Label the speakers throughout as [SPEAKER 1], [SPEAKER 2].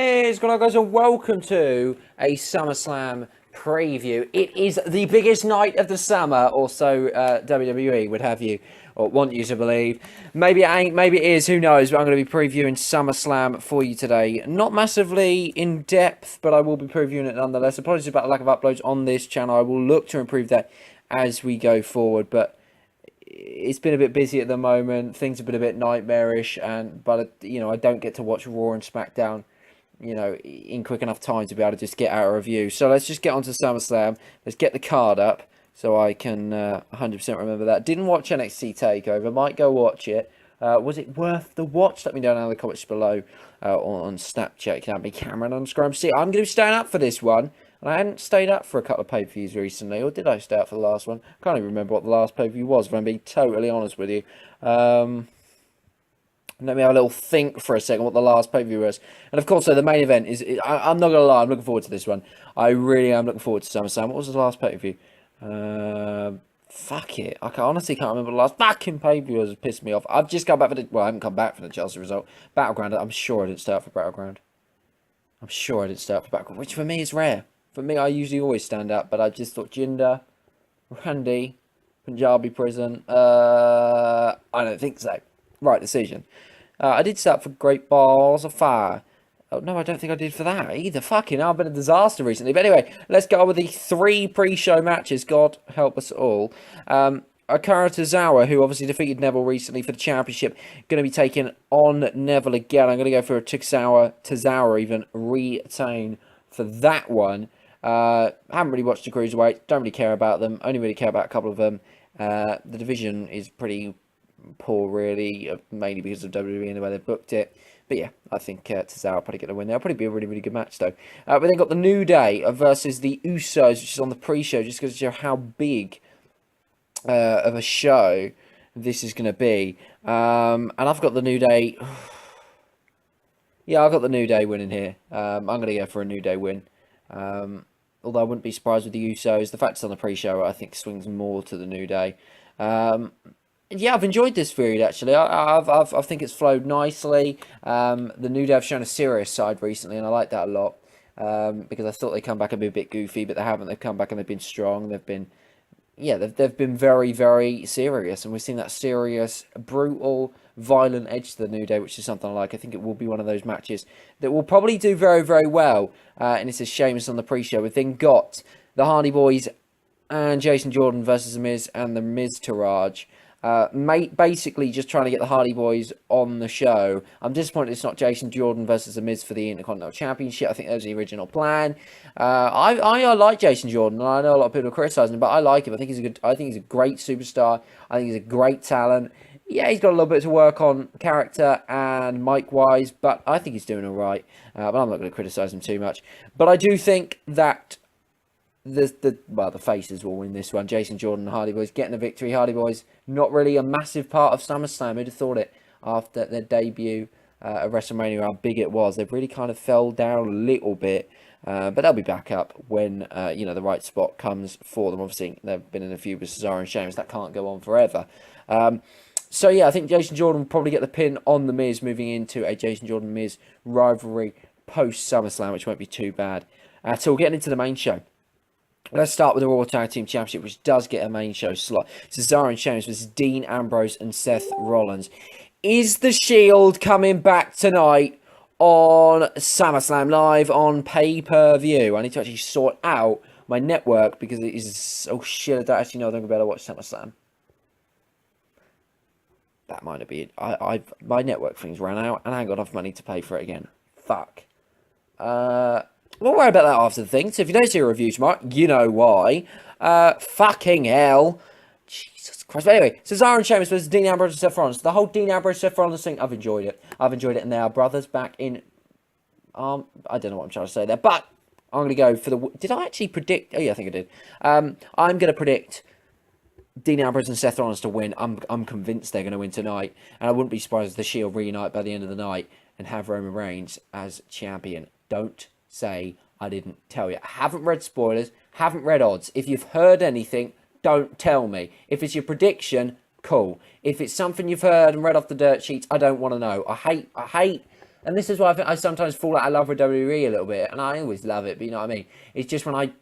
[SPEAKER 1] Hey, what's going on, guys, and welcome to a SummerSlam preview. It is the biggest night of the summer, or so WWE would have you, or want you to believe. Maybe it ain't, maybe it is, who knows, but I'm going to be previewing SummerSlam for you today. Not massively in depth, but I will be previewing it nonetheless. Apologies about the lack of uploads on this channel. I will look to improve that as we go forward, but it's been a bit busy at the moment. Things have been a bit nightmarish, but I don't get to watch Raw and SmackDown in quick enough time to be able to just get out a review. So let's just get on to SummerSlam. Let's get the card up so I can 100% remember that. Didn't watch NXT TakeOver. Might go watch it. Was it worth the watch? Let me know down in the comments below on Snapchat. Can be Cameron on Scrum. See, I'm going to be staying up for this one. And I hadn't stayed up for a couple of pay-per-views recently. Or did I stay up for the last one? I can't even remember what the last pay-per-view was, if I'm being totally honest with you. Let me have a little think for a second what the last pay-per-view was. And of course, so the main event is... I'm not going to lie, I'm looking forward to this one. I really am looking forward to SummerSlam. What was the last pay-per-view? Fuck it. Honestly can't remember the last fucking pay-per-view was. It pissed me off. I've just come back for the... Well, I haven't come back for the Chelsea result. Battleground, I'm sure I didn't start for Battleground. I'm sure I didn't start for Battleground, which for me is rare. For me, I usually always stand up, but I just thought Jinder, Randy, Punjabi Prison. I don't think so. Right decision. I did start for Great Balls of Fire. Oh, no, I don't think I did for that either. Fucking hell, I've been a disaster recently. But anyway, let's go on with the 3 pre-show matches. God help us all. Akira Tozawa, who obviously defeated Neville recently for the championship, going to be taking on Neville again. I'm going to go for a Tozawa even retain for that one. Haven't really watched the Cruiserweights. Don't really care about them. Only really care about a couple of them. The division is pretty poor, really, mainly because of WWE and the way they booked it. But yeah, I think Tozawa will probably get a win there. It'll probably be a really, really good match, though. We then got the New Day versus the Usos, which is on the pre-show, just because to show how big of a show this is going to be. And I've got the New Day... Yeah, I've got the New Day winning here. I'm going to go for a New Day win. Although I wouldn't be surprised with the Usos. The fact it's on the pre-show, I think, swings more to the New Day. Yeah, I've enjoyed this feud, actually. I think it's flowed nicely. The New Day have shown a serious side recently, and I like that a lot. Because I thought they'd come back and be a bit goofy, but they haven't. They've come back and they've been strong. They've been very, very serious. And we've seen that serious, brutal, violent edge to the New Day, which is something I like. I think it will be one of those matches that will probably do very, very well. And it's a shame it's on the pre-show. We've then got the Hardy Boys and Jason Jordan versus The Miz and The Miz Taraj. Basically just trying to get the Hardy Boys on the show. I'm disappointed it's not Jason Jordan versus The Miz for the Intercontinental Championship. I think that was the original plan. I like Jason Jordan, and I know a lot of people are criticising him, but I like him. I think he's a great superstar. I think he's a great talent. Yeah, he's got a little bit to work on character and mic-wise, but I think he's doing all right. But I'm not going to criticise him too much. But I do think that the faces will win this one. Jason Jordan and Hardy Boys getting the victory. Hardy Boys, not really a massive part of SummerSlam. Who'd have thought it after their debut at WrestleMania, how big it was. They've really kind of fell down a little bit. But they'll be back up when the right spot comes for them. Obviously, they've been in a few with Cesaro and Sheamus. That can't go on forever. So yeah, I think Jason Jordan will probably get the pin on The Miz, moving into a Jason Jordan-Miz rivalry post-SummerSlam, which won't be too bad. So we'll get into the main show. Let's start with the Raw Tag Team Championship, which does get a main show slot. Cesaro and Sheamus versus Dean Ambrose and Seth Rollins. Is the Shield coming back tonight on SummerSlam Live on pay-per-view? I need to actually sort out my network because it is... Oh shit, I don't actually know if I'm going to be able to watch SummerSlam. That might be it. My network things ran out and I ain't got enough money to pay for it again. Fuck. We'll worry about that after the thing. So if you don't see a review tomorrow, you know why. Fucking hell. Jesus Christ. But anyway, Cesaro and Sheamus versus Dean Ambrose and Seth Rollins. The whole Dean Ambrose, Seth Rollins thing, I've enjoyed it. And they are brothers back in... I don't know what I'm trying to say there. But I'm going to go for the... Did I actually predict... Oh, yeah, I think I did. I'm going to predict Dean Ambrose and Seth Rollins to win. I'm convinced they're going to win tonight. And I wouldn't be surprised if the Shield reunite by the end of the night and have Roman Reigns as champion. Don't say I didn't tell you. I haven't read spoilers, haven't read odds. If you've heard anything, don't tell me. If it's your prediction, cool. If it's something you've heard and read off the dirt sheets, I don't want to know. I hate And this is why I think I sometimes fall out of love with WWE a little bit, and I always love it, but you know what I mean? It's just when I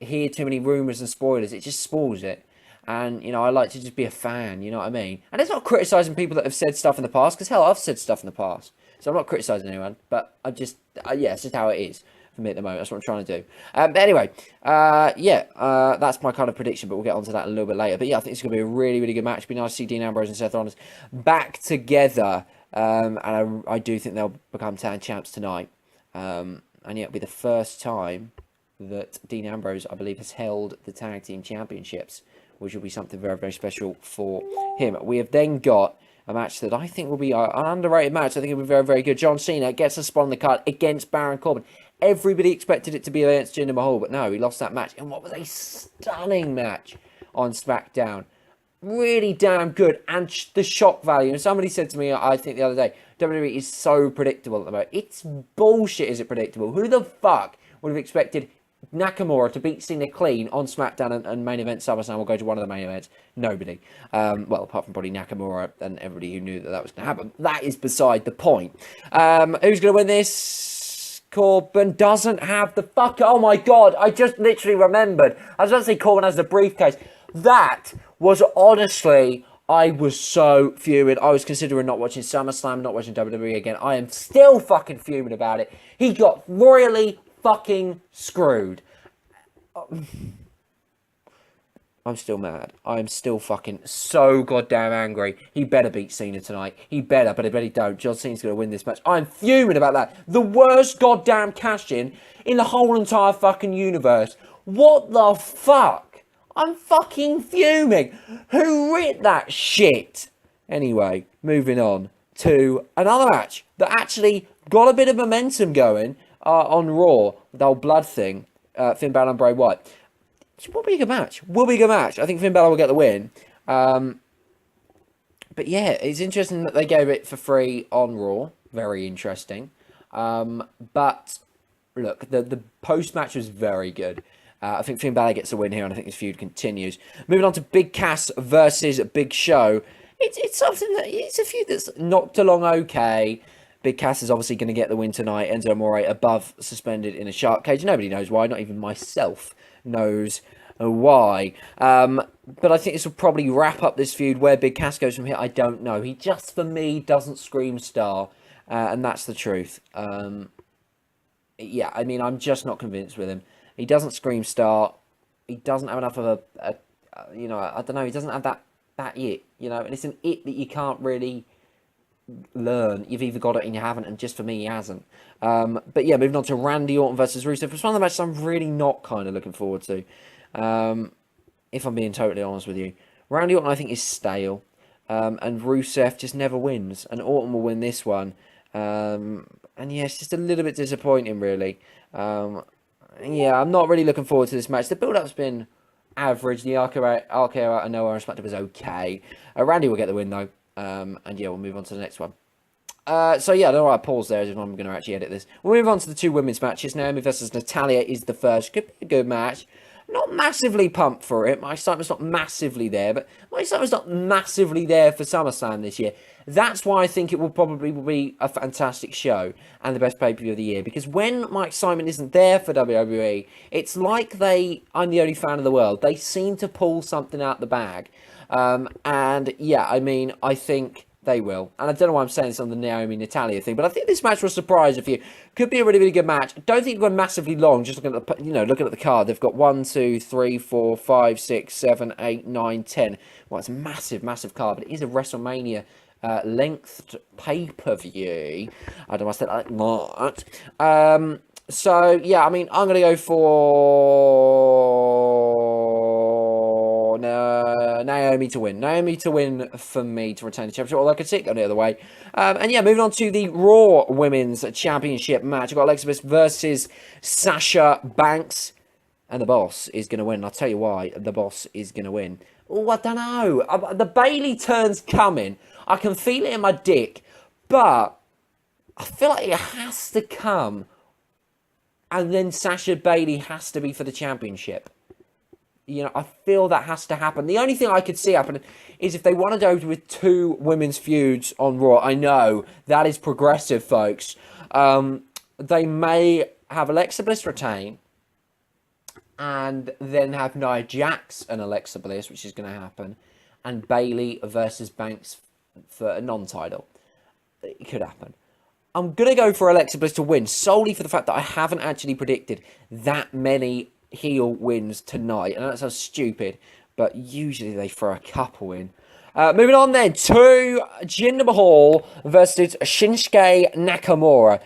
[SPEAKER 1] hear too many rumours and spoilers, it just spoils it. And, you know, I like to just be a fan, you know what I mean? And it's not criticising people that have said stuff in the past, because hell, I've said stuff in the past. So I'm not criticising anyone, but yeah, it's just how it is for me at the moment. That's what I'm trying to do. But anyway, that's my kind of prediction, but we'll get onto that a little bit later. But yeah, I think it's going to be a really, really good match. It'd be nice to see Dean Ambrose and Seth Rollins back together. And I do think they'll become tag champs tonight. And yeah, it'll be the first time that Dean Ambrose, I believe, has held the tag team championships, which will be something very, very special for him. We have then got a match that I think will be an underrated match. I think it'll be very, very good. John Cena gets a spot on the card against Baron Corbin. Everybody expected it to be against Jinder Mahal, but no, he lost that match. And what was a stunning match on SmackDown. Really damn good. And the shock value. And somebody said to me, I think the other day, WWE is so predictable at the moment. It's bullshit, is it predictable? Who the fuck would have expected Nakamura to beat Cena clean on SmackDown and main event SummerSlam will go to one of the main events? Nobody. Well, apart from probably Nakamura and everybody who knew that was going to happen. That is beside the point. Who's going to win this? Corbin doesn't have the fuck. Oh my god, I just literally remembered. I was about to say Corbin has the briefcase. That was honestly, I was so fuming. I was considering not watching SummerSlam, not watching WWE again. I am still fucking fuming about it. He got royally fucking screwed. I'm still mad. I'm still fucking so goddamn angry. He better beat Cena tonight. He better, but I bet he don't. John Cena's going to win this match. I'm fuming about that. The worst goddamn cash-in the whole entire fucking universe. What the fuck? I'm fucking fuming. Who writ that shit? Anyway, moving on to another match that actually got a bit of momentum going on Raw. The whole blood thing. Finn Balor and Bray Wyatt. It will be a good match. I think Finn Balor will get the win. But yeah, it's interesting that they gave it for free on Raw. Very interesting. But look, the post-match was very good. I think Finn Balor gets a win here, and I think this feud continues. Moving on to Big Cass versus Big Show. It's something that it's a feud that's knocked along okay. Big Cass is obviously going to get the win tonight. Enzo Amore above, suspended in a shark cage. Nobody knows why. Not even myself knows why. But I think this will probably wrap up this feud. Where Big Cass goes from here, I don't know. He just, for me, doesn't scream star. And that's the truth. Yeah, I mean, I'm just not convinced with him. He doesn't scream star. He doesn't have enough of a you know, I don't know. He doesn't have that it, you know. And it's an it that you can't really learn. You've either got it and you haven't, and just for me, he hasn't. But yeah, moving on to Randy Orton versus Rusev. It's one of the matches I'm really not kind of looking forward to. If I'm being totally honest with you. Randy Orton, I think, is stale. And Rusev just never wins. And Orton will win this one. And yeah, it's just a little bit disappointing, really. Yeah, I'm not really looking forward to this match. The build-up's been average. The RKO out of nowhere on SmackDown was okay. Randy will get the win, though. And yeah, we'll move on to the next one. So yeah, I don't know why I paused there. I'm going to actually edit this. We'll move on to the two women's matches. Naomi versus Natalya is the first. Could be a good match. Not massively pumped for it. My excitement's not massively there, but my excitement's not massively there for SummerSlam this year. That's why I think it will probably be a fantastic show and the best pay-per-view of the year. Because when my excitement isn't there for WWE, it's like I'm the only fan of the world. They seem to pull something out the bag. And yeah, I mean, I think they will. And I don't know why I'm saying this on the Naomi-Natalya thing, but I think this match will surprise a few. Could be a really, really good match. I don't think it'll go massively long. Just looking at the card, they've got 1, 2, 3, 4, 5, 6, 7, 8, 9, 10. Well, it's a massive, massive card, but it is a WrestleMania length pay-per-view. I don't know why I said like that. So yeah, I mean, I'm gonna go for Naomi to win. Naomi to win for me to retain the championship. Although I could see it go the other way. And yeah, moving on to the Raw Women's Championship match. I've got Alexa Bliss versus Sasha Banks, and the Boss is gonna win. I'll tell you why the Boss is gonna win. Oh, I don't know. The Bailey turn's coming. I can feel it in my dick, but I feel like it has to come, and then Sasha Bailey has to be for the championship. You know, I feel that has to happen. The only thing I could see happen is if they want to go with 2 women's feuds on Raw. I know that is progressive, folks. They may have Alexa Bliss retain and then have Nia Jax and Alexa Bliss, which is going to happen, and Bayley versus Banks for a non-title. It could happen. I'm going to go for Alexa Bliss to win solely for the fact that I haven't actually predicted that many heel wins tonight. And that sounds stupid, but usually they throw a couple in. Moving on then to Jinder Mahal versus Shinsuke Nakamura.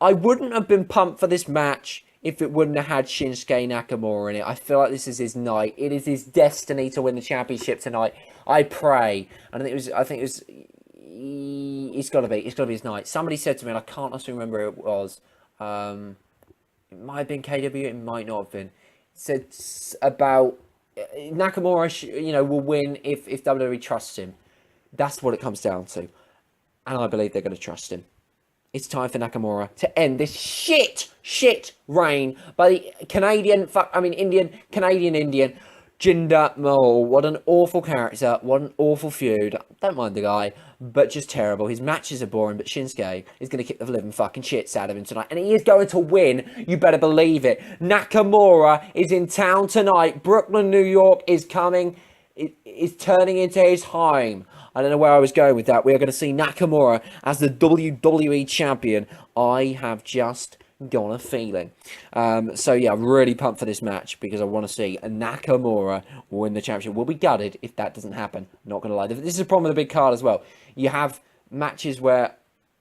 [SPEAKER 1] I wouldn't have been pumped for this match if it wouldn't have had Shinsuke Nakamura in it. I feel like this is his night. It is his destiny to win the championship tonight. I pray. And it's got to be his night. Somebody said to me, and I can't actually remember who it was. It might have been KW, it might not have been. It said about Nakamura, will win if WWE trusts him. That's what it comes down to. And I believe they're going to trust him. It's time for Nakamura to end this shit reign by the Indian, Jinder Mahal. What an awful character. What an awful feud. Don't mind the guy, but just terrible. His matches are boring, but Shinsuke is going to kick the living fucking shits out of him tonight. And he is going to win. You better believe it. Nakamura is in town tonight. Brooklyn, New York is coming. It is turning into his home. I don't know where I was going with that. We are going to see Nakamura as the WWE champion. I have just got a feeling. So yeah, I'm really pumped for this match because I want to see Nakamura win the championship. We'll be gutted if that doesn't happen. Not going to lie. This is a problem with the big card as well. You have matches where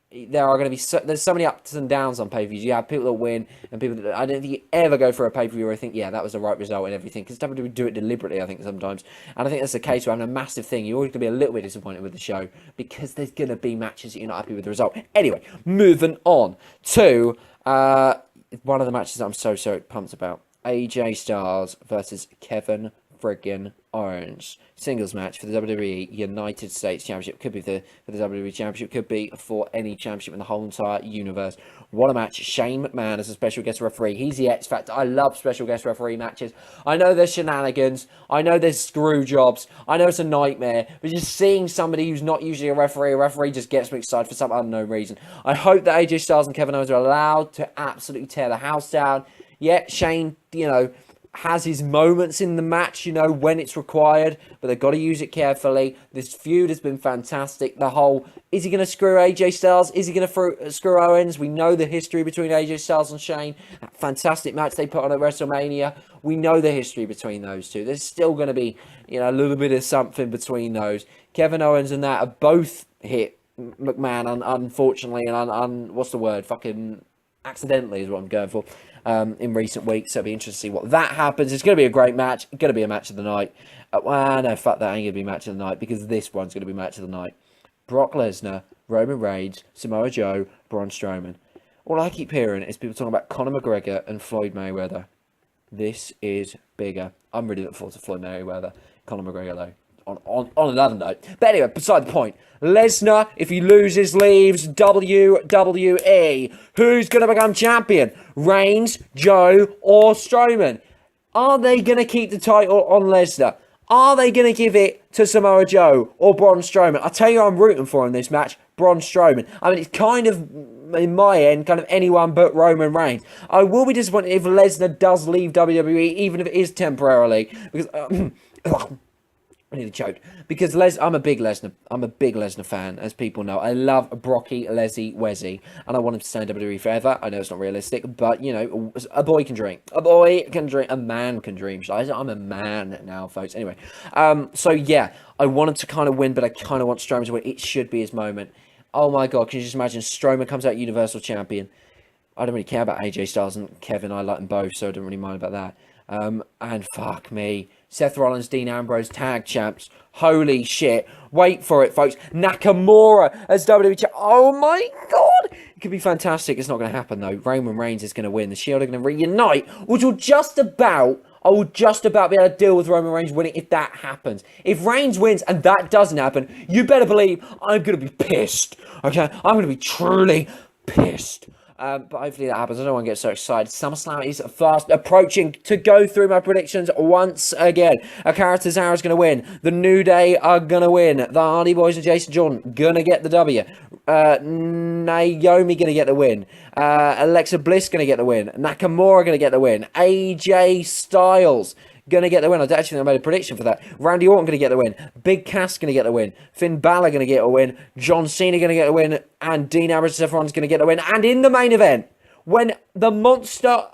[SPEAKER 1] there are going to be there's so many ups and downs on pay-per-views. You have people that win and people that I don't think you ever go for a pay-per-view where I think, yeah, that was the right result and everything. Because WWE do it deliberately, I think, sometimes. And I think that's the case where having a massive thing. You're always going to be a little bit disappointed with the show because there's going to be matches that you're not happy with the result. Anyway, moving on to one of the matches that I'm so pumped about. AJ Styles versus Kevin friggin' Owens. Singles match for the WWE United States Championship. Could be for the WWE Championship. Could be for any championship in the whole entire universe. What a match. Shane McMahon as a special guest referee. He's the X Factor. I love special guest referee matches. I know there's shenanigans. I know there's screw jobs. I know it's a nightmare. But just seeing somebody who's not usually a referee just gets me excited for some unknown reason. I hope that AJ Styles and Kevin Owens are allowed to absolutely tear the house down. Yeah, Shane, has his moments in the match, when it's required, but they've got to use it carefully. This feud has been fantastic. The whole, is he going to screw AJ Styles? Is he going to screw Owens? We know the history between AJ Styles and Shane. That fantastic match they put on at WrestleMania. We know the history between those two. There's still going to be, a little bit of something between those. Kevin Owens and that have both hit McMahon, unfortunately, and what's the word? Fucking accidentally is what I'm going for. In recent weeks, so it'll be interesting to see what that happens. It's going to be a great match. It's going to be a match of the night. No, fuck that. Ain't going to be match of the night because this one's going to be match of the night. Brock Lesnar, Roman Reigns, Samoa Joe, Braun Strowman. All I keep hearing is people talking about Conor McGregor and Floyd Mayweather. This is bigger. I'm really looking forward to Floyd Mayweather. Conor McGregor, though. On another note. But anyway, beside the point. Lesnar, if he loses, leaves WWE. Who's going to become champion? Reigns, Joe, or Strowman? Are they going to keep the title on Lesnar? Are they going to give it to Samoa Joe or Braun Strowman? I'll tell you who I'm rooting for in this match. Braun Strowman. I mean, it's kind of, in my end, kind of anyone but Roman Reigns. I will be disappointed if Lesnar does leave WWE, even if it is temporarily. Because... I nearly choked because I'm a big Lesnar fan, as people know. I love Brocky, Leslie, Wezzy, and I want him to stay in WWE forever. I know it's not realistic, but a boy can dream. A boy can dream. A man can dream. I'm a man now, folks. Anyway, so yeah, I wanted to kind of win, but I kind of want Strowman to win. It should be his moment. Oh my god, can you just imagine Strowman comes out Universal Champion? I don't really care about AJ Styles and Kevin. I like them both, so I don't really mind about that. And fuck me. Seth Rollins, Dean Ambrose, tag champs. Holy shit. Wait for it, folks. Nakamura as WWE champ. Oh my god. It could be fantastic. It's not going to happen, though. Roman Reigns is going to win. The Shield are going to reunite, which will just about... I will just about be able to deal with Roman Reigns winning if that happens. If Reigns wins and that doesn't happen, you better believe I'm going to be pissed. Okay? I'm going to be truly pissed. But hopefully that happens. I don't want to get so excited. SummerSlam is fast approaching. To go through my predictions once again. Akira Tozawa is going to win. The New Day are going to win. The Hardy Boys and Jason Jordan going to get the W. Naomi going to get the win. Alexa Bliss going to get the win. Nakamura going to get the win. AJ Styles going to get the win. I actually think I made a prediction for that. Randy Orton going to get the win. Big Cass going to get the win. Finn Balor going to get a win. John Cena going to get the win. And Dean Ambrose and Seth going to get the win. And in the main event, when the monster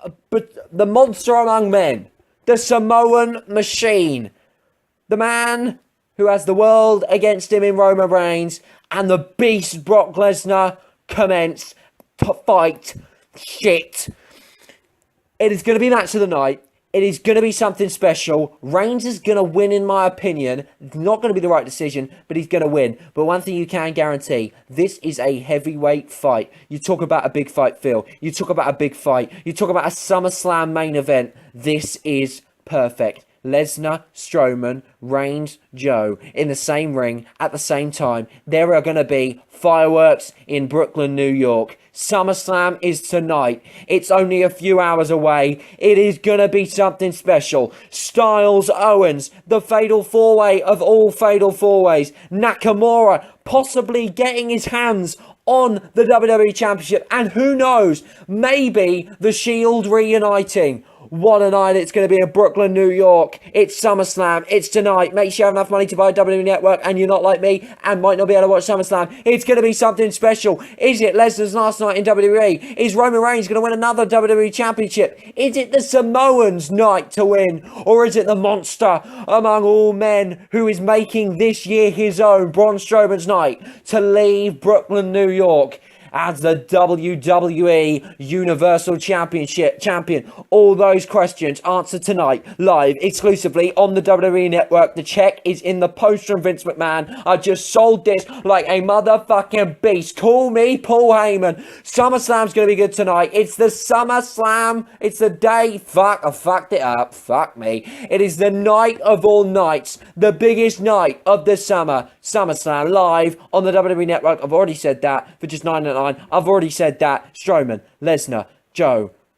[SPEAKER 1] among men, the Samoan Machine, the man who has the world against him in Roman Reigns, and the beast Brock Lesnar commence to fight shit. It is going to be match of the night. It is going to be something special. Reigns is going to win, in my opinion. It's not going to be the right decision, but he's going to win. But one thing you can guarantee, this is a heavyweight fight. You talk about a big fight, Phil. You talk about a big fight. You talk about a SummerSlam main event. This is perfect. Lesnar, Strowman, Reigns, Joe in the same ring at the same time. There are going to be fireworks in Brooklyn, New York. SummerSlam is tonight. It's only a few hours away. It is going to be something special. Styles, Owens, the fatal four-way of all fatal four-ways. Nakamura possibly getting his hands on the WWE Championship. And who knows, maybe the Shield reuniting. What a night it's going to be in Brooklyn, New York. It's SummerSlam. It's tonight. Make sure you have enough money to buy a WWE Network and you're not like me and might not be able to watch SummerSlam. It's going to be something special. Is it Lesnar's last night in WWE? Is Roman Reigns going to win another WWE Championship? Is it the Samoans' night to win? Or is it the monster among all men who is making this year his own, Braun Strowman's night, to leave Brooklyn, New York as the WWE Universal Championship champion? All those questions answered tonight, live, exclusively on the WWE Network. The check is in the post from Vince McMahon. I just sold this like a motherfucking beast. Call me Paul Heyman. SummerSlam's going to be good tonight. It's the SummerSlam. It's the day. Fuck, I fucked it up. Fuck me. It is the night of all nights. The biggest night of the summer. SummerSlam live on the WWE Network. I've already said that for just $9.99. I've already said that. Strowman, Lesnar, Joe,